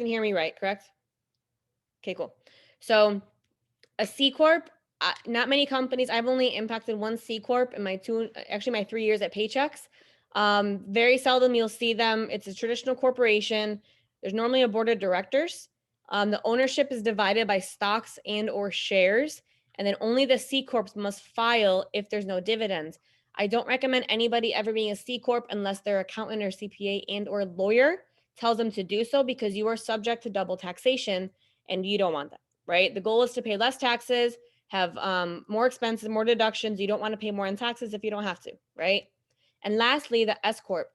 can hear me right, correct? Okay, cool. So a C Corp, not many companies. I've only impacted one C Corp in my 3 years at Paychex. Very seldom you'll see them. It's a traditional corporation. There's normally a board of directors. The ownership is divided by stocks and or shares, and then only the C Corps must file if there's no dividends. I don't recommend anybody ever being a C Corp unless their accountant or CPA and or lawyer tells them to do so, because you are subject to double taxation and you don't want that, right? The goal is to pay less taxes, have more expenses, more deductions. You don't want to pay more in taxes if you don't have to, right? And lastly, the S Corp.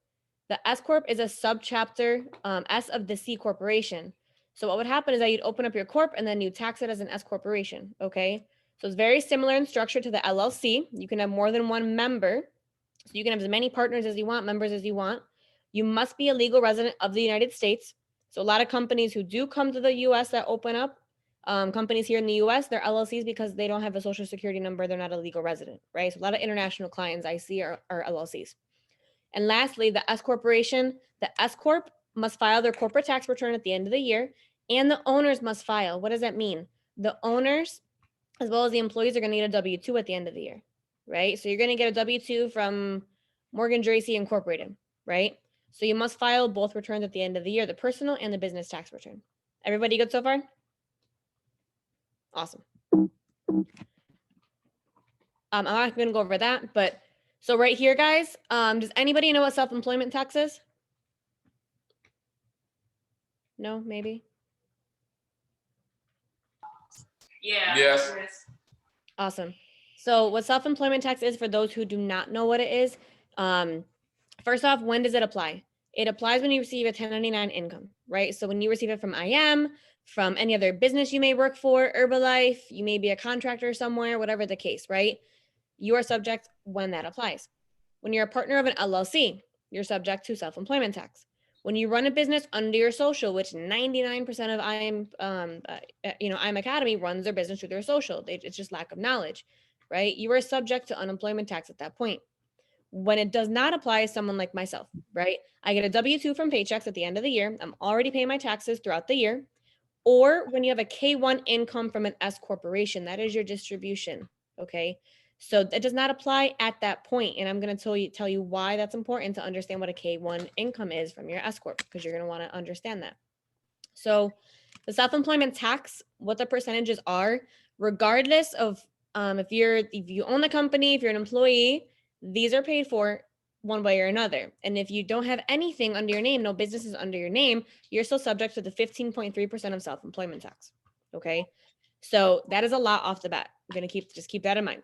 The S Corp is a subchapter S of the C Corporation. So what would happen is that you'd open up your corp and then you tax it as an S Corporation, okay? So it's very similar in structure to the LLC. You can have more than one member. So you can have as many partners as you want, members as you want. You must be a legal resident of the United States. So a lot of companies who do come to the US that open up, companies here in the US, they're LLCs because they don't have a social security number. They're not a legal resident, right? So a lot of international clients I see are LLCs. And lastly, the S Corporation, the S Corp must file their corporate tax return at the end of the year, and the owners must file. What does that mean? The owners, as well as the employees, are going to get a W-2 at the end of the year, right? So you're going to get a W-2 from Morgan Dracy Incorporated, right? So you must file both returns at the end of the year, the personal and the business tax return. Everybody good so far? Awesome. I'm not going to go over that, but so right here, guys, does anybody know what self-employment tax is? No, maybe? Yeah. Yes. Awesome. So what self-employment tax is, for those who do not know what it is, first off, when does it apply? It applies when you receive a 1099 income, right? So when you receive it from IM, from any other business you may work for, Herbalife, you may be a contractor somewhere, whatever the case, right? You are subject when that applies. When you're a partner of an LLC, you're subject to self-employment tax. When you run a business under your social, which 99% of IM Academy runs their business through their social. It's just lack of knowledge, right? You are subject to unemployment tax at that point. When it does not apply to someone like myself, right? I get a W-2 from Paychex at the end of the year. I'm already paying my taxes throughout the year. Or when you have a K-1 income from an S corporation, that is your distribution, okay? So it does not apply at that point, and I'm going to tell you why that's important to understand what a K-1 income is from your S corp, because you're going to want to understand that. So the self-employment tax, what the percentages are, regardless of if you own a company, if you're an employee, these are paid for one way or another. And if you don't have anything under your name, no businesses under your name, you're still subject to the 15.3% of self-employment tax. Okay, so that is a lot off the bat. I'm going to keep that in mind.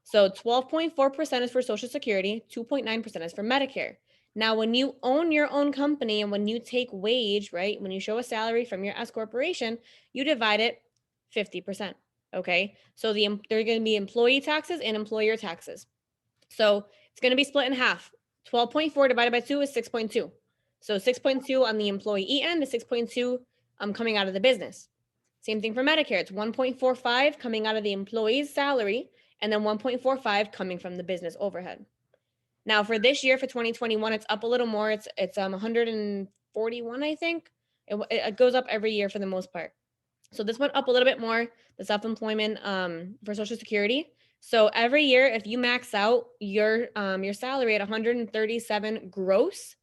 So 12.4% is for Social Security, 2.9% is for Medicare. Now, when you own your own company and when you take wage, right, when you show a salary from your S corporation, you divide it 50%. Okay, so there are going to be employee taxes and employer taxes. So it's going to be split in half. 12.4 divided by 2 is 6.2. So 6.2 on the employee end is 6.2 coming out of the business. Same thing for Medicare. It's 1.45 coming out of the employee's salary, and then 1.45 coming from the business overhead. Now for this year, for 2021, it's up a little more. It's 141, I think. It goes up every year for the most part. So this went up a little bit more, the self-employment for Social Security. So every year, if you max out your salary at 137 gross,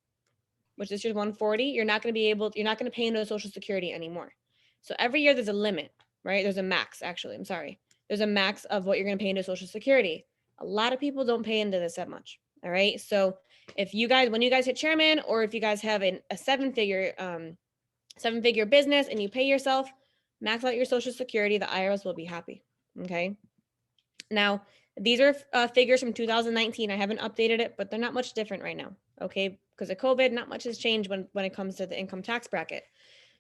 which is just 140, you're not going to pay into Social Security anymore. So every year there's a limit, right? There's a max, actually. I'm sorry. There's a max of what you're going to pay into Social Security. A lot of people don't pay into this that much. All right. So when you guys hit chairman, or if you guys have a seven-figure business and you pay yourself, max out your Social Security, the IRS will be happy. Okay. Now, these are figures from 2019. I haven't updated it, but they're not much different right now. Okay. Because of COVID, not much has changed when it comes to the income tax bracket.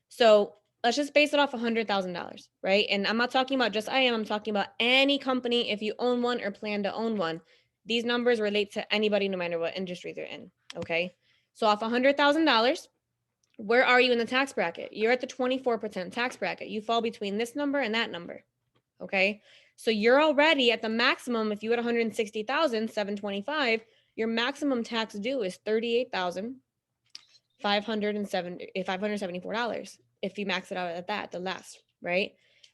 So let's just base it off $100,000, right? And I'm not talking about just I'm talking about any company. If you own one or plan to own one, these numbers relate to anybody, no matter what industry they're in. Okay. So off $100,000, where are you in the tax bracket? You're at the 24% tax bracket. You fall between this number and that number. Okay. So you're already at the maximum. If you had 160,725, your maximum tax due is $38,574. if you max it out at that, the last, right?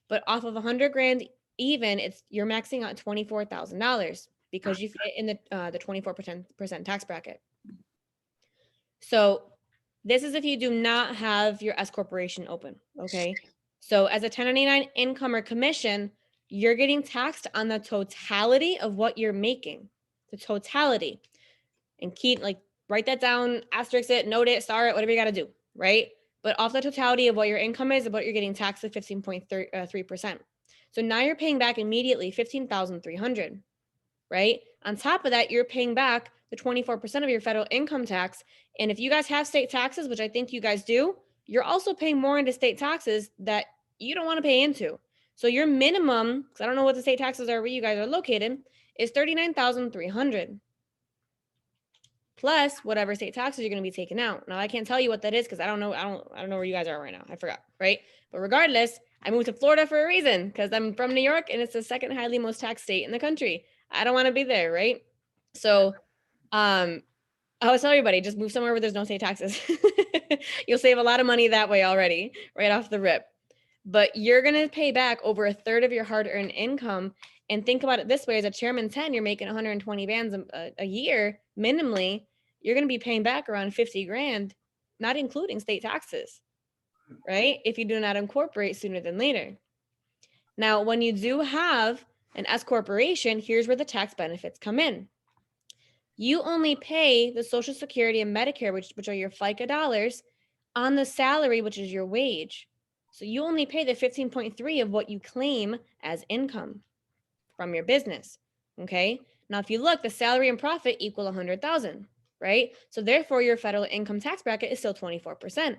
But off of 100 grand even, you're maxing out $24,000 because you fit in the 24% tax bracket. So this is if you do not have your S corporation open, okay? So as a 1099 income or commission, you're getting taxed on the totality of what you're making, the totality. And keep, like, write that down, asterisk it, note it, star it, whatever you got to do, right? But off the totality of what your income is, about you're getting taxed at 15.3%. So now you're paying back immediately $15,300, right? On top of that, you're paying back the 24% of your federal income tax. And if you guys have state taxes, which I think you guys do, you're also paying more into state taxes that you don't want to pay into. So your minimum, because I don't know what the state taxes are where you guys are located, is $39,300 plus whatever state taxes you're going to be taking out. Now I can't tell you what that is because I don't know where you guys are right now. I forgot, right? But regardless, I moved to Florida for a reason because I'm from New York and it's the second highly most taxed state in the country. I don't want to be there, right? So I always tell everybody, just move somewhere where there's no state taxes. You'll save a lot of money that way already, right off the rip. But you're going to pay back over a third of your hard-earned income. And think about it this way: as a chairman 10, you're making 120 bands a year minimally. You're going to be paying back around 50 grand, not including state taxes, right? If you do not incorporate sooner than later. Now, when you do have an S corporation, here's where the tax benefits come in. You only pay the Social Security and Medicare, which are your FICA dollars, on the salary, which is your wage. So you only pay the 15.3 of what you claim as income from your business. Okay. Now, if you look, the salary and profit equal 100,000, right? So therefore, your federal income tax bracket is still 24%.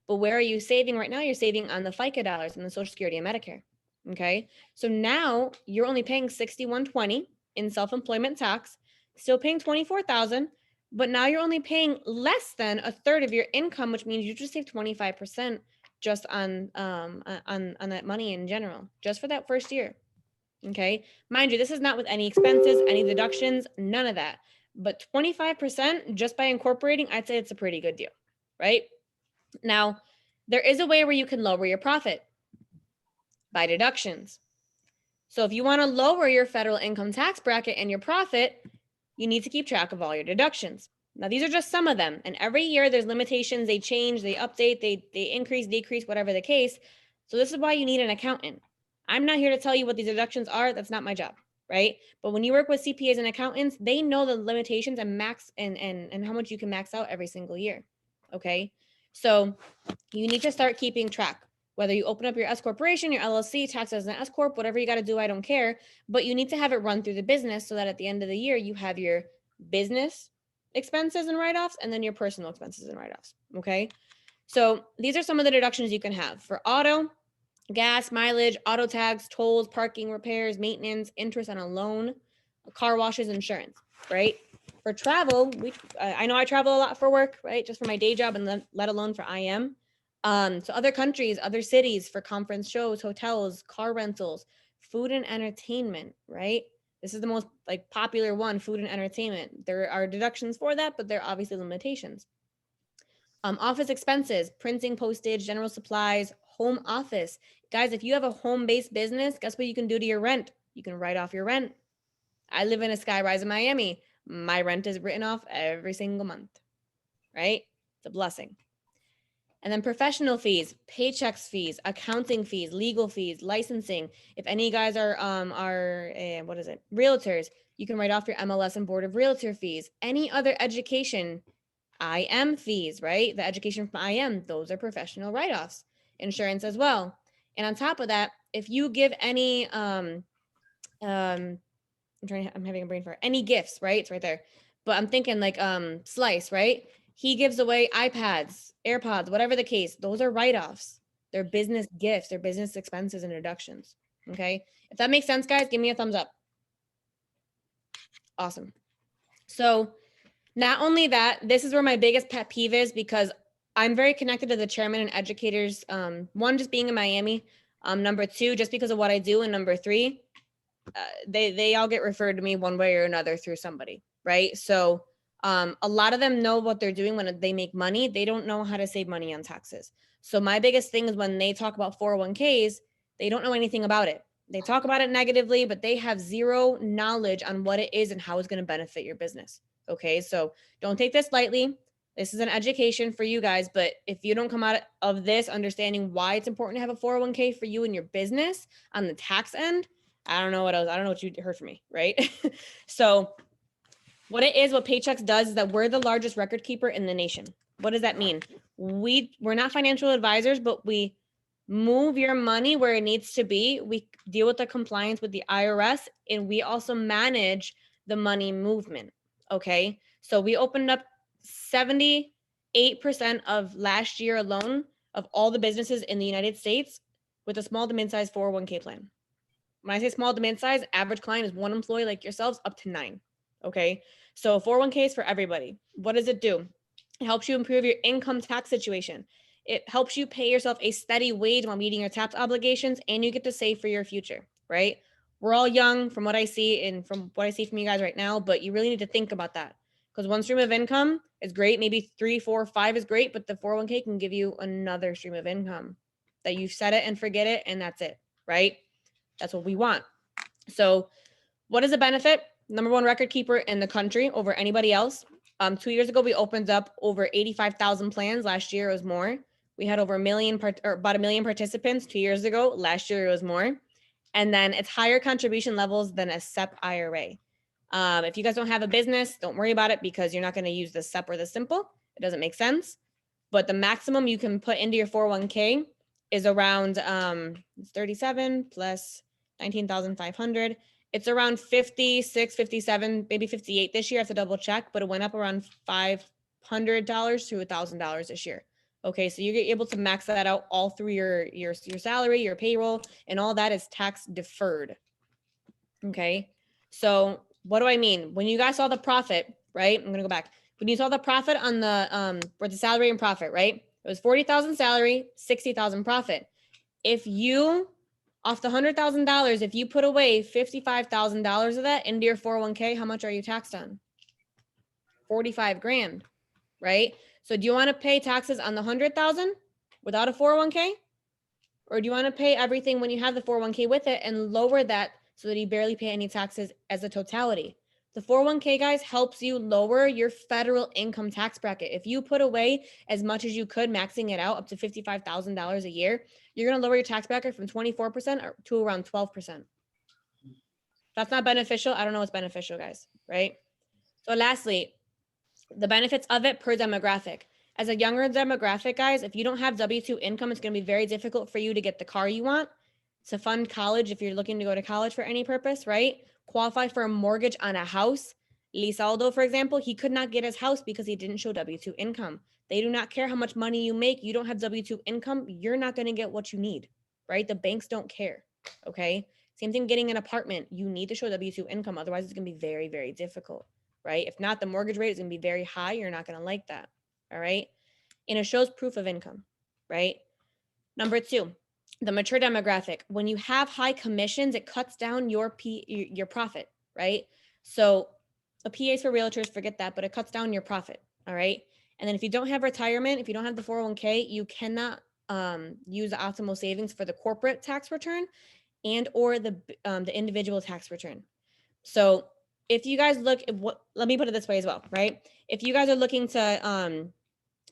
But where are you saving right now? You're saving on the FICA dollars and the Social Security and Medicare. Okay. So now you're only paying $6,120 in self-employment tax, still paying 24,000, but now you're only paying less than a third of your income, which means you just save 25% just on that money in general, just for that first year. Okay. Mind you, this is not with any expenses, any deductions, none of that. But 25% just by incorporating, I'd say it's a pretty good deal, right? Now, there is a way where you can lower your profit by deductions. So if you want to lower your federal income tax bracket and your profit, you need to keep track of all your deductions. Now, these are just some of them. And every year there's limitations. They change, they update, they increase, decrease, whatever the case. So this is why you need an accountant. I'm not here to tell you what these deductions are. That's not my job, right? But when you work with CPAs and accountants, they know the limitations and max and how much you can max out every single year. Okay. So you need to start keeping track. Whether you open up your S corporation, your LLC, tax as an S corp, whatever you got to do, I don't care. But you need to have it run through the business so that at the end of the year, you have your business expenses and write-offs and then your personal expenses and write-offs. Okay. So these are some of the deductions you can have for auto, gas, mileage, auto tags, tolls, parking, repairs, maintenance, interest on a loan, car washes, insurance, right? For travel, I know I travel a lot for work, right? Just for my day job and let alone for IM. So other countries, other cities for conference shows, hotels, car rentals, food and entertainment, right? This is the most popular one, food and entertainment. There are deductions for that, but there are obviously limitations. Office expenses, printing, postage, general supplies, home office. Guys, if you have a home-based business, guess what you can do to your rent? You can write off your rent. I live in a skyrise in Miami. My rent is written off every single month, right? It's a blessing. And then professional fees, paychecks fees, accounting fees, legal fees, licensing. If any guys are realtors, you can write off your MLS and Board of Realtor fees. Any other education, IM fees, right? The education from IM, those are professional write-offs. Insurance as well. And on top of that, if you give any, I'm having a brain fart, any gifts, right? It's right there. But I'm thinking Slice, right? He gives away iPads, AirPods, whatever the case. Those are write-offs. They're business gifts. They're business expenses and deductions. Okay. If that makes sense, guys, give me a thumbs up. Awesome. So not only that, this is where my biggest pet peeve is because I'm very connected to the chairman and educators. One, just being in Miami. Number two, just because of what I do. And number three, they all get referred to me one way or another through somebody, right? So a lot of them know what they're doing when they make money. They don't know how to save money on taxes. So my biggest thing is when they talk about 401ks, they don't know anything about it. They talk about it negatively, but they have zero knowledge on what it is and how it's going to benefit your business. Okay, so don't take this lightly. This is an education for you guys, but if you don't come out of this understanding why it's important to have a 401k for you and your business on the tax end, I don't know what else. I don't know what you heard from me, right? So what it is, what Paychex does is that we're the largest record keeper in the nation. What does that mean? We're not financial advisors, but we move your money where it needs to be. We deal with the compliance with the IRS, and we also manage the money movement. Okay. So we opened up 78% of last year alone of all the businesses in the United States with a small to mid-sized 401k plan. When I say small to mid-size, average client is 1 employee like yourselves up to 9. Okay. So 401k is for everybody. What does it do? It helps you improve your income tax situation. It helps you pay yourself a steady wage while meeting your tax obligations, and you get to save for your future, right? We're all young from what I see and from what I see from you guys right now, but you really need to think about that because one stream of income is great. Maybe 3, 4, 5 is great, but the 401k can give you another stream of income that you set it and forget it, and that's it, right? That's what we want. So what is the benefit? Number one record keeper in the country over anybody else. 2 years ago, we opened up over 85,000 plans. Last year, it was more. We had over about a million participants 2 years ago. Last year, it was more. And then it's higher contribution levels than a SEP IRA. If you guys don't have a business, don't worry about it because you're not going to use the SEP or the simple. It doesn't make sense. But the maximum you can put into your 401k is around 37 plus 19,500. It's around 56, 57, maybe 58 this year. I have to double check, but it went up around $500 to $1,000 this year. Okay, so you're able to max that out all through your salary, your payroll, and all that is tax deferred. Okay, so what do I mean? When you guys saw the profit, right? I'm gonna go back. When you saw the profit on the for the salary and profit, right? It was 40,000 salary, 60,000 profit. If you off the $100,000, if you put away $55,000 of that into your 401k, how much are you taxed on? 45 grand, right? So do you want to pay taxes on the 100,000 without a 401k? Or do you want to pay everything when you have the 401k with it and lower that so that you barely pay any taxes as a totality? The 401k, guys, helps you lower your federal income tax bracket. If you put away as much as you could, maxing it out up to $55,000 a year, you're going to lower your tax bracket from 24% to around 12%. That's not beneficial. I don't know what's beneficial, guys, right? So lastly, the benefits of it per demographic. As a younger demographic, guys, if you don't have W-2 income, it's going to be very difficult for you to get the car you want, to fund college if you're looking to go to college for any purpose, right? Qualify for a mortgage on a house. Lisaldo, for example, he could not get his house because he didn't show W-2 income. They do not care how much money you make. You don't have W-2 income, you're not going to get what you need, right? The banks don't care, okay? Same thing getting an apartment. You need to show W-2 income. Otherwise, it's going to be very, very difficult, right? If not, the mortgage rate is going to be very high. You're not going to like that, all right? And it shows proof of income, right? Number 2, the mature demographic. When you have high commissions, it cuts down your profit, right? So a PA is for realtors, forget that, but it cuts down your profit, all right? And then if you don't have retirement, if you don't have the 401k, you cannot use the optimal savings for the corporate tax return and or the individual tax return. So if you guys look at let me put it this way as well, right? If you guys are looking to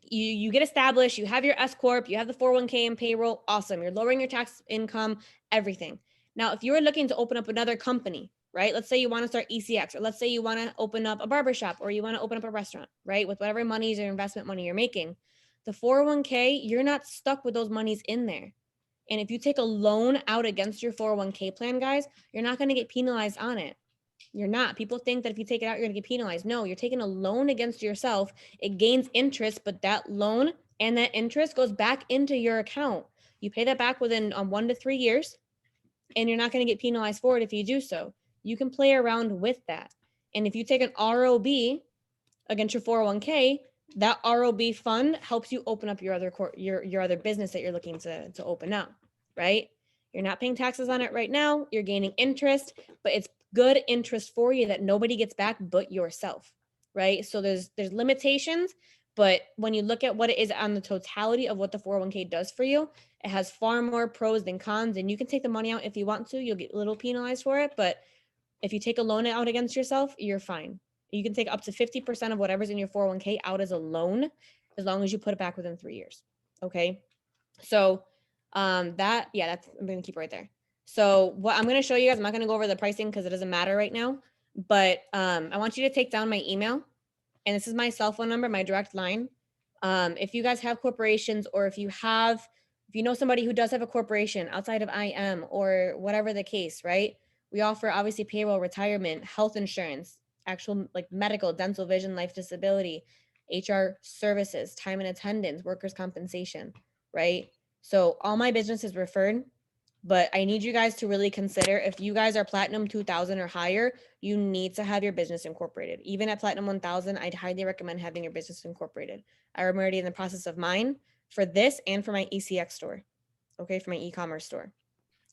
you get established, you have your S-Corp, you have the 401k and payroll, awesome. You're lowering your tax income, everything. Now, if you're looking to open up another company, right? Let's say you want to start ECX, or let's say you want to open up a barbershop, or you want to open up a restaurant, right? With whatever monies or investment money you're making, the 401k, you're not stuck with those monies in there. And if you take a loan out against your 401k plan, guys, you're not going to get penalized on it. You're not. People think that if you take it out, you're going to get penalized. No, you're taking a loan against yourself. It gains interest, but that loan and that interest goes back into your account. You pay that back within 1 to 3 years, and you're not going to get penalized for it if you do so. You can play around with that. And if you take an ROB against your 401k, that ROB fund helps you open up your other business that you're looking to open up, right? You're not paying taxes on it right now. You're gaining interest, but it's good interest for you that nobody gets back but yourself, right? So there's limitations, But when you look at what it is on the totality of what the 401k does for you, it has far more pros than cons. And you can take the money out if you want to. You'll get a little penalized for it. But if you take a loan out against yourself, you're fine. You can take up to 50% of whatever's in your 401k out as a loan, as long as you put it back within 3 years. Okay. So I'm going to keep it right there. So what I'm going to show you guys, I'm not going to go over the pricing because it doesn't matter right now, but I want you to take down my email, and this is my cell phone number, my direct line. If you guys have corporations, or if you know somebody who does have a corporation outside of IM or whatever the case, right? We offer obviously payroll, retirement, health insurance, actual like medical, dental, vision, life, disability, HR services, time and attendance, workers' compensation, right? So all my business is referred, but I need you guys to really consider, if you guys are platinum 2000 or higher, you need to have your business incorporated. Even at platinum 1000, I'd highly recommend having your business incorporated. I'm already in the process of mine for this and for my ECX store. Okay, for my e-commerce store.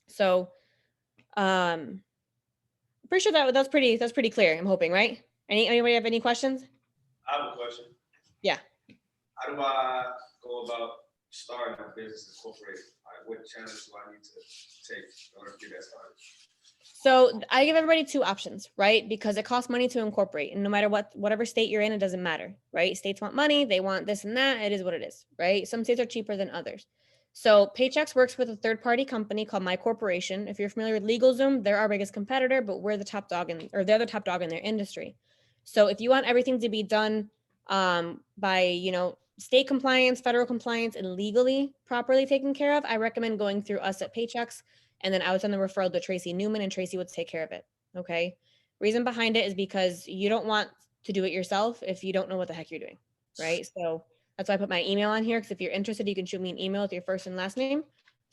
So pretty sure that's pretty clear, I'm hoping, right? Anybody have any questions? I have a question. Yeah. How do I go about starting a business incorporated? Like, what channels do I need to take in order to get that started? So I give everybody two options, right? Because it costs money to incorporate, and no matter whatever state you're in, it doesn't matter, right? States want money, they want this and that. It is what it is, right? Some states are cheaper than others. So Paychex works with a third-party company called My Corporation. If you're familiar with LegalZoom, they're our biggest competitor, but we're the top dog they're the top dog in their industry. So if you want everything to be done by state compliance, federal compliance, and legally properly taken care of, I recommend going through us at Paychex. And then I would send the referral to Tracy Newman, and Tracy would take care of it. Okay. Reason behind it is because you don't want to do it yourself if you don't know what the heck you're doing. Right. So that's why I put my email on here. Because if you're interested, you can shoot me an email with your first and last name,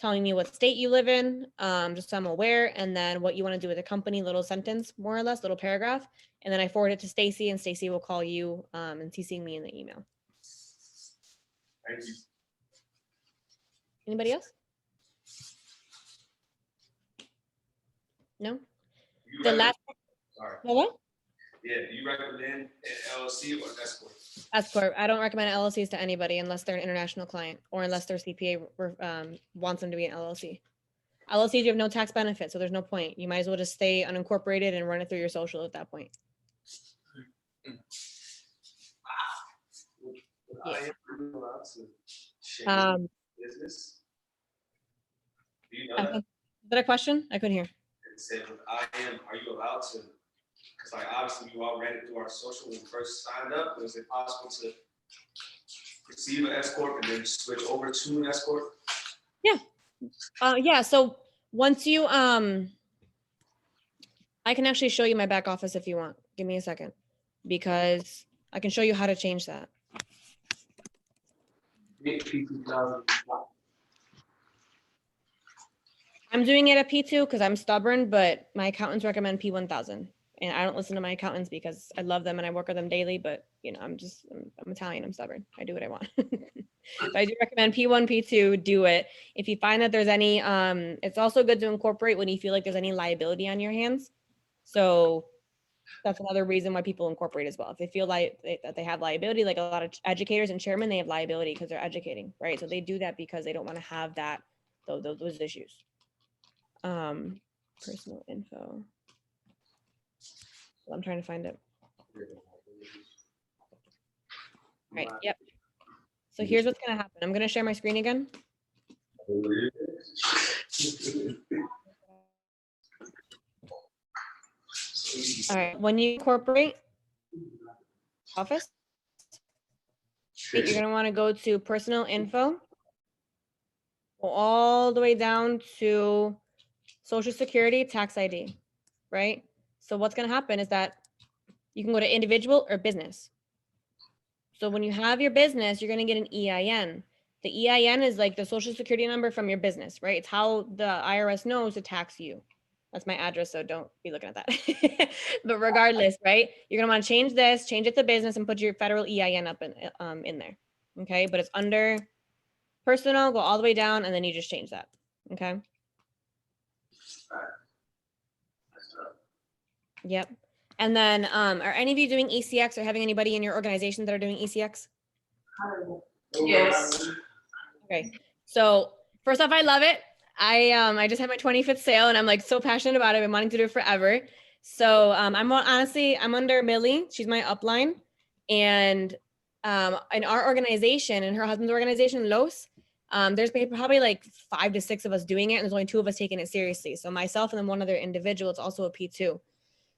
telling me what state you live in, just so I'm aware, and then what you want to do with the company, little sentence, more or less, little paragraph. And then I forward it to Stacy, and Stacy will call you and CC me in the email. Thank you. Anybody else? No? You The recommend- last. Sorry. What? Yeah, do you recommend an LLC or an S-Corp? S-Corp. I don't recommend LLCs to anybody unless they're an international client or unless their CPA wants them to be an LLC. LLCs, you have no tax benefit, so there's no point. You might as well just stay unincorporated and run it through your social at that point. I am allowed to change business. Do you know that? Is that a question? I couldn't hear. It said, are you allowed to? Because like obviously you all ran it through our social when we first signed up. Was it possible to receive an S-Corp and then switch over to an S-Corp? Yeah. So once you I can actually show you my back office if you want. Give me a second, because I can show you how to change that. I'm doing it at P2 because I'm stubborn, but my accountants recommend P1000. And I don't listen to my accountants because I love them and I work with them daily, but I'm Italian, I'm stubborn. I do what I want. So I do recommend P1, P2, do it. If you find that there's any, it's also good to incorporate when you feel like there's any liability on your hands. So that's another reason why people incorporate as well. If they feel like that they have liability, like a lot of educators and chairmen, they have liability because they're educating, right? So they do that because they don't want to have those issues. Personal info. I'm trying to find it. Right. Yep. So here's what's going to happen. I'm going to share my screen again. All right. When you incorporate office, you're going to want to go to personal info, go all the way down to Social Security, tax ID, right? So what's going to happen is that you can go to individual or business. So when you have your business, you're going to get an EIN. The EIN is like the Social Security number from your business, right? It's how the IRS knows to tax you. That's my address, so don't be looking at that. But regardless, right? You're going to want to change this, change it to business, and put your federal EIN up in there, okay? But it's under personal, go all the way down, and then you just change that, okay? Yep. And then, are any of you doing ECX or having anybody in your organization that are doing ECX? Yes. Okay. So first off, I love it. I just had my 25th sale and I'm like so passionate about it. I've been wanting to do it forever. So I'm under Millie. She's my upline. And in our organization and her husband's organization, Los, there's probably like 5 to 6 of us doing it. And there's only 2 of us taking it seriously. So myself and then one other individual, it's also a P2.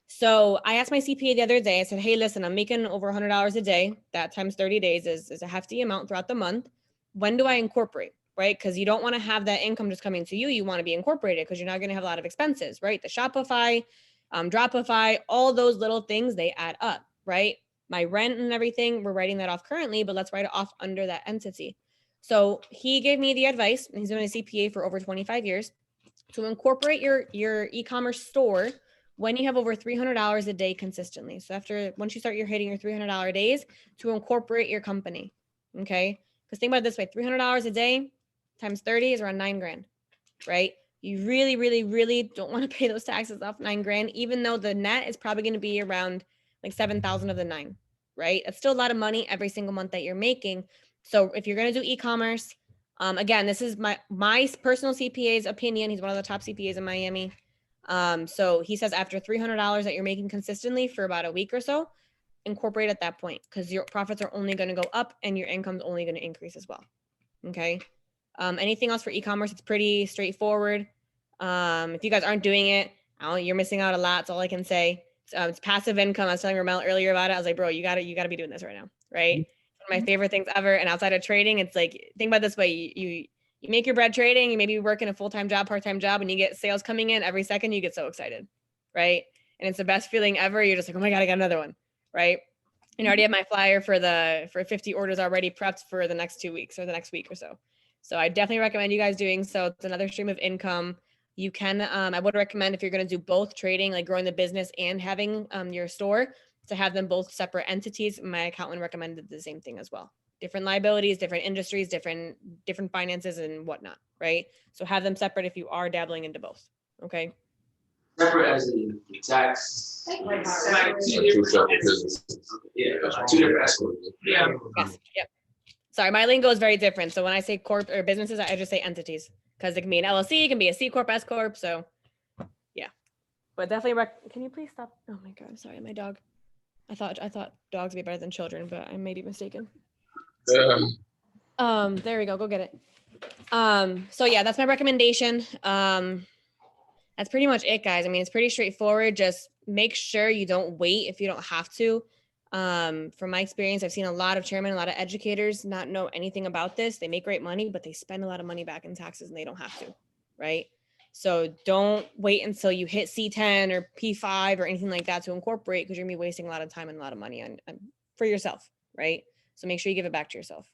So I asked my CPA the other day, I said, hey, listen, I'm making over $100 a day. That times 30 days is a hefty amount throughout the month. When do I incorporate, right? Because you don't want to have that income just coming to you. You want to be incorporated because you're not going to have a lot of expenses, right? The Shopify, Dropify, all those little things, they add up, right? My rent and everything, we're writing that off currently, but let's write it off under that entity. So he gave me the advice, and he's been a CPA for over 25 years, to incorporate your e-commerce store when you have over $300 a day consistently. So once you start hitting your $300 days, to incorporate your company. Okay. Because think about it this way, $300 a day times 30 is around $9,000, right? You really, really, really don't want to pay those taxes off $9,000, even though the net is probably going to be around like 7,000 of the 9, right? That's still a lot of money every single month that you're making. So if you're going to do e-commerce, again, this is my personal CPA's opinion. He's one of the top CPAs in Miami. So he says after $300 that you're making consistently for about a week or so, incorporate at that point because your profits are only going to go up and your income's only going to increase as well. Okay. Anything else for e-commerce? It's pretty straightforward. If you guys aren't doing it, you're missing out a lot. That's all I can say. It's passive income. I was telling Ramel earlier about it. I was like, bro, you gotta be doing this right now, right? It's one of my favorite things ever. And outside of trading, it's like, think about it this way: you make your bread trading. You maybe work in a full-time job, part-time job, and you get sales coming in every second. You get so excited, right? And it's the best feeling ever. You're just like, oh my god, I got another one, right? And I already have my flyer for 50 orders already prepped for the next 2 weeks or the next week or so. So I definitely recommend you guys doing so. It's another stream of income. You can, I would recommend if you're going to do both trading, like growing the business and having your store, to have them both separate entities. My accountant recommended the same thing as well. Different liabilities, different industries, different finances and whatnot, right? So have them separate if you are dabbling into both. Okay. Separate as in the tax. Like Two separate businesses. Yeah, 2 different S-Corps. Yeah. Yes. Yep. Sorry, my lingo is very different. So when I say corp or businesses, I just say entities because it can be an LLC, it can be a C-Corp, S-Corp. So yeah, but definitely can you please stop? Oh my God, sorry, my dog. I thought dogs would be better than children, but I may be mistaken. There we go. Go get it. So yeah, that's my recommendation. That's pretty much it, guys. I mean, it's pretty straightforward. Just make sure you don't wait if you don't have to. From my experience, I've seen a lot of chairmen, a lot of educators not know anything about this. They make great money, but they spend a lot of money back in taxes and they don't have to, right? So don't wait until you hit C10 or P5 or anything like that to incorporate, because you're gonna be wasting a lot of time and a lot of money on for yourself, right? So make sure you give it back to yourself.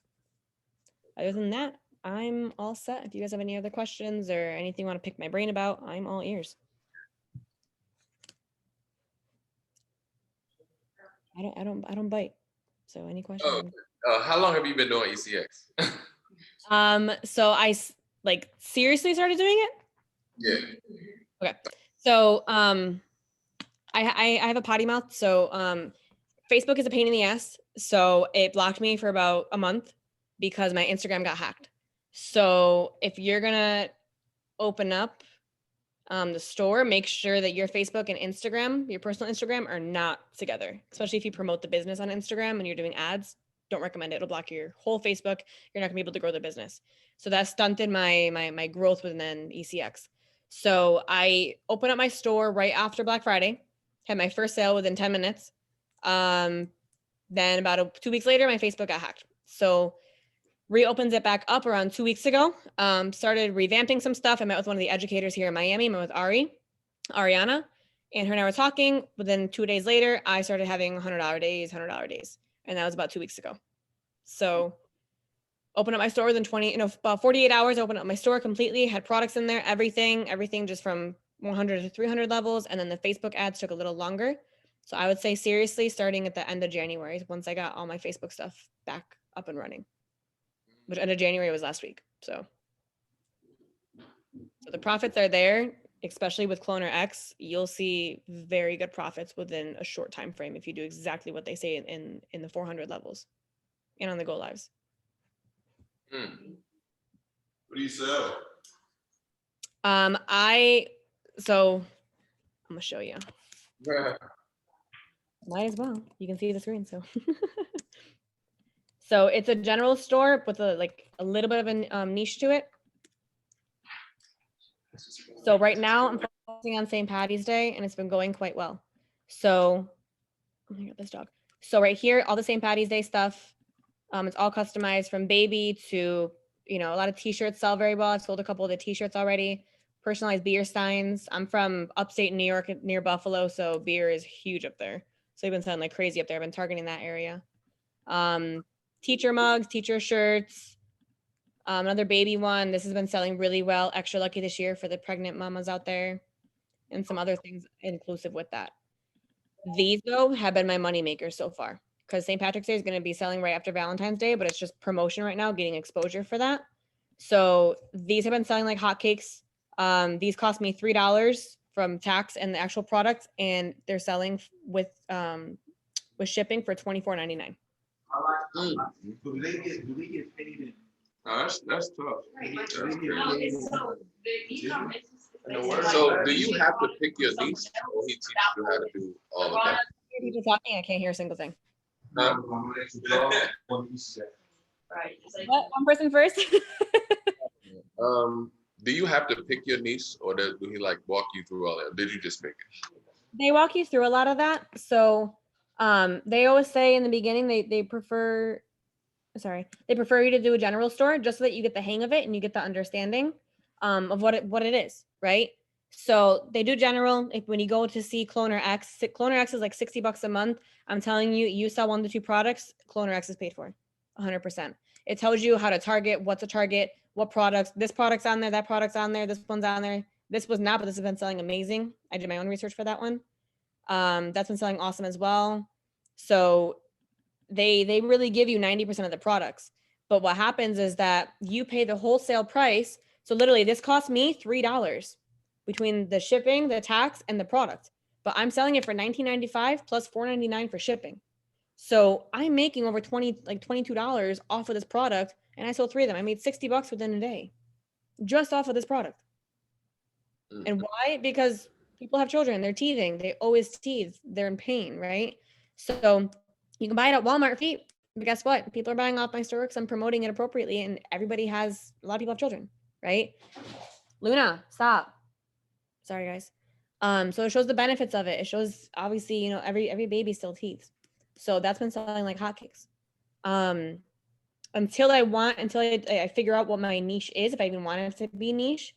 Other than that, I'm all set. If you guys have any other questions or anything you want to pick my brain about, I'm all ears. I don't bite. So any questions? How long have you been doing ECX? So I seriously started doing it. Yeah. Okay. So I have a potty mouth. So Facebook is a pain in the ass. So it blocked me for about a month because my Instagram got hacked. So if you're gonna open up the store, make sure that your Facebook and Instagram, your personal Instagram, are not together. Especially if you promote the business on Instagram and you're doing ads, don't recommend it. It'll block your whole Facebook. You're not gonna be able to grow the business. So that stunted my growth within ECX. So I opened up my store right after Black Friday, had my first sale within 10 minutes. Then about 2 weeks later, my Facebook got hacked. So reopens it back up around 2 weeks ago. Started revamping some stuff. I met with one of the educators here in Miami. I met with Ariana, and her and I were talking. Within 2 days later, I started having $100 days, and that was about 2 weeks ago. So opened up my store within about 48 hours. Opened up my store completely, had products in there, everything just from 100 to 300 levels, and then the Facebook ads took a little longer. So I would say seriously, starting at the end of January, once I got all my Facebook stuff back up and running. Which end of January was last week. So the profits are there, especially with Cloner X. You'll see very good profits within a short time frame if you do exactly what they say in the 400 levels and on the go lives. Hmm. What do you sell? So I'm gonna show you. Might as well. You can see the screen. So, so it's a general store with a little bit of a niche to it. So right now I'm focusing on St. Patty's Day, and it's been going quite well. So, oh my God, this dog. So right here, all the St. Patty's Day stuff. It's all customized from baby to, a lot of t-shirts sell very well. I've sold a couple of the t-shirts already. Personalized beer steins. I'm from upstate New York near Buffalo, so beer is huge up there. So they've been selling like crazy up there. I've been targeting that area. Teacher mugs, teacher shirts. Another baby one. This has been selling really well. Extra lucky this year for the pregnant mamas out there, and some other things inclusive with that. These though have been my money makers so far, because St. Patrick's Day is going to be selling right after Valentine's Day, but it's just promotion right now, getting exposure for that. So these have been selling like hotcakes. These cost me $3 from tax and the actual product, and they're selling with shipping for $24.99. Do they get paid in? Oh, that's tough. Right, like, That's crazy. so the e-com So do you have to pick your niche, or he teaches you how to do all of that? People talking, I can't hear a single thing. Right. It's like, What? One person first? Do you have to pick your niche, or do he like walk you through all that? Or did you just pick it? They walk you through a lot of that. So they always say in the beginning they prefer you to do a general store just so that you get the hang of it and you get the understanding of what it is, right? So they do general. When you go to see Cloner X is like $60 a month. I'm telling you, you sell 1 to 2 products, Cloner X is paid for 100%. It tells you how to target, what to target, what products, this product's on there, that product's on there, this one's on there. This was not, but this has been selling amazing. I did my own research for that one. That's been selling awesome as well. So they really give you 90% of the products. But what happens is that you pay the wholesale price. So literally this cost me $3 between the shipping, the tax, and the product. But I'm selling it for $19.95 plus $4.99 for shipping. So I'm making over $22 off of this product, and I sold 3 of them. I made $60 within a day just off of this product. And why? Because people have children, they're teething, they always teethe, they're in pain, right? So you can buy it at Walmart for cheap, but guess what? People are buying off my store because I'm promoting it appropriately, and a lot of people have children, right? Luna, stop. Sorry, guys. So it shows the benefits of it. It shows obviously, every baby still teethes. So that's been selling like hotcakes. Until I figure out what my niche is, if I even want it to be niche.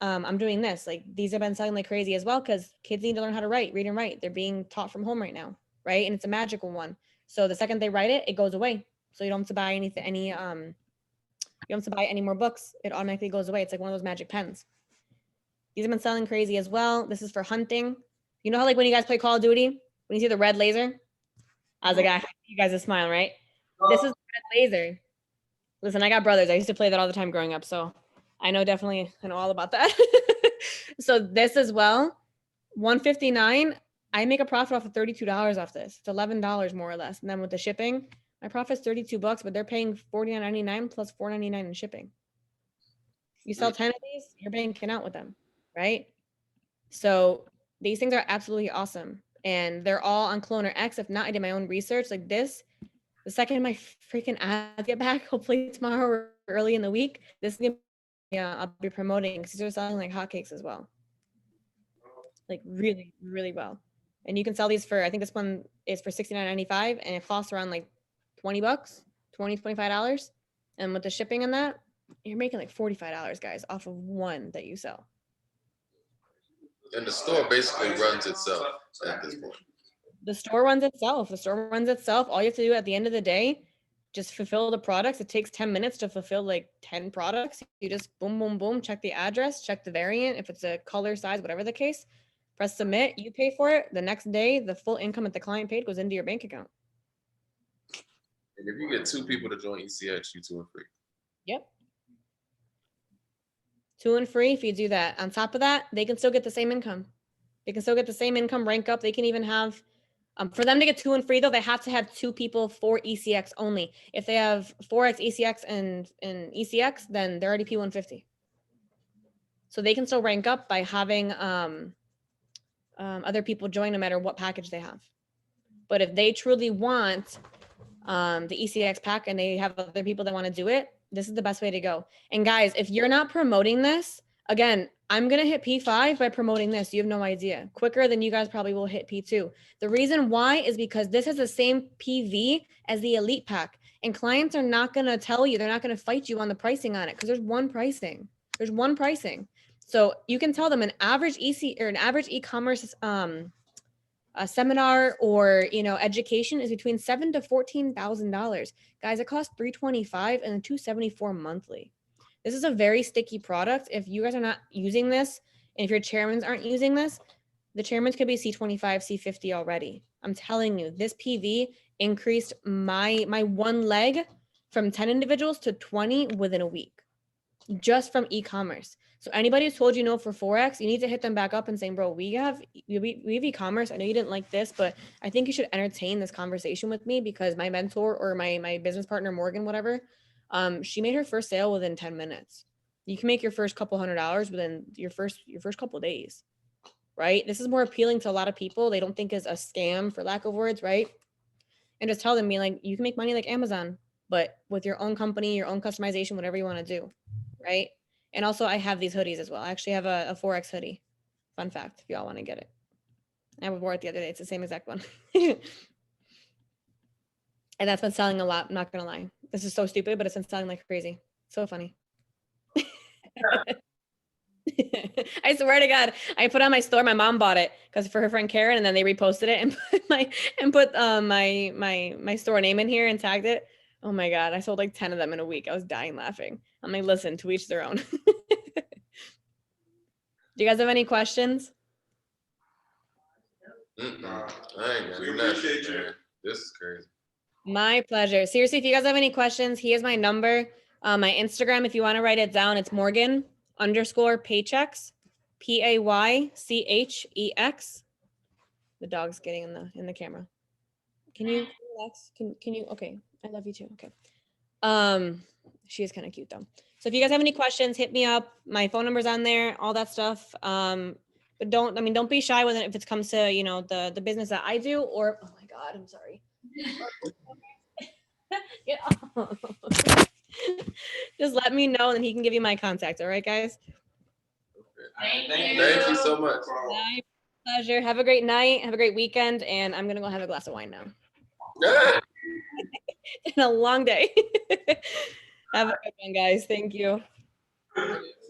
I'm doing this. Like these have been selling like crazy as well because kids need to learn how to read and write. They're being taught from home right now, right? And it's a magical one. So the second they write it, it goes away. So you don't have to buy you don't have to buy any more books. It automatically goes away. It's like one of those magic pens. These have been selling crazy as well. This is for hunting. You know how like when you guys play Call of Duty, when you see the red laser? I was like, you guys are smiling, right? This is the red laser. Listen, I got brothers. I used to play that all the time growing up. So I know all about that. So this as well, $159. I make a profit off of $32 off this. It's $11 more or less. And then with the shipping, my profit's $32, but they're paying $49.99 plus $4.99 in shipping. You sell 10 of these, you're banking out with them, right? So these things are absolutely awesome. And they're all on Cloner X. If not, I did my own research like this. The second my freaking ads get back, hopefully tomorrow or early in the week, this is gonna I'll be promoting because they're selling like hotcakes as well. Like really, really well. And you can sell these for, I think this one is for $69.95 and it costs around like $20, $25. And with the shipping on that, you're making like $45, guys, off of one that you sell. And the store basically runs itself at this point. The store runs itself. All you have to do at the end of the day, just fulfill the products. It takes 10 minutes to fulfill like 10 products. You just boom, boom, boom, check the address, check the variant, if it's a color, size, whatever the case, press submit, you pay for it. The next day, the full income that the client paid goes into your bank account. And if you get 2 people to join ECX, you 2 and free. Yep. 2 and free if you do that. On top of that, they can still get the same income. Rank up. They can even have For them to get 2 and free though, they have to have 2 people for ECX only. If they have 4X ECX and ECX, then they're already P150. So they can still rank up by having other people join no matter what package they have. But if they truly want the ECX pack and they have other people that want to do it, this is the best way to go. And guys, if you're not promoting this, again, I'm going to hit P5 by promoting this. You have no idea. Quicker than you guys probably will hit P2. The reason why is because this has the same PV as the Elite pack. And clients are not going to tell you, they're not going to fight you on the pricing on it because there's one pricing. There's one pricing. So you can tell them an average EC or an average e-commerce a seminar or education is between $7,000 to $14,000. Guys, it costs $325 and $274 monthly. This is a very sticky product. If you guys are not using this, and if your chairmans aren't using this, the chairmans could be C25, C50 already. I'm telling you, this PV increased my one leg from 10 individuals to 20 within a week, just from e-commerce. So anybody who's told you no for Forex, you need to hit them back up and saying, bro, we have e-commerce. I know you didn't like this, but I think you should entertain this conversation with me because my mentor or my business partner, Morgan, whatever, she made her first sale within 10 minutes. You can make your first couple $100 within your first couple of days, right? This is more appealing to a lot of people. They don't think it's a scam, for lack of words, right? And just tell them, be like, you can make money like Amazon, but with your own company, your own customization, whatever you want to do, right? And also I have these hoodies as well. I actually have a Forex hoodie. Fun fact, if y'all want to get it. I wore it the other day. It's the same exact one. And that's been selling a lot. I'm not going to lie. This is so stupid, but it's been selling like crazy. So funny. I swear to God, I put on my store. My mom bought it because for her friend Karen, and then they reposted it and put my store name in here and tagged it. Oh my God, I sold like 10 of them in a week. I was dying laughing. I'm like, listen, to each their own. Do you guys have any questions? I ain't got We nothing, appreciate you. man. This is crazy. My pleasure. Seriously, if you guys have any questions, here's my number. My Instagram, if you want to write it down, it's Morgan_Paychecks, PAYCHEX. The dog's getting in the camera. Can you relax? Can you? Okay, I love you too. Okay. She is kind of cute though. So if you guys have any questions, hit me up. My phone number's on there, all that stuff. But don't be shy with it if it comes to the business that I do. Or oh my God, I'm sorry. Get off. Just let me know and he can give you my contact. All right, guys. Thank Thank you so much. My pleasure. Have a great night. Have a great weekend. And I'm going to go have a glass of wine now. Yeah. It's been a long day. Have a good one, guys. Thank you.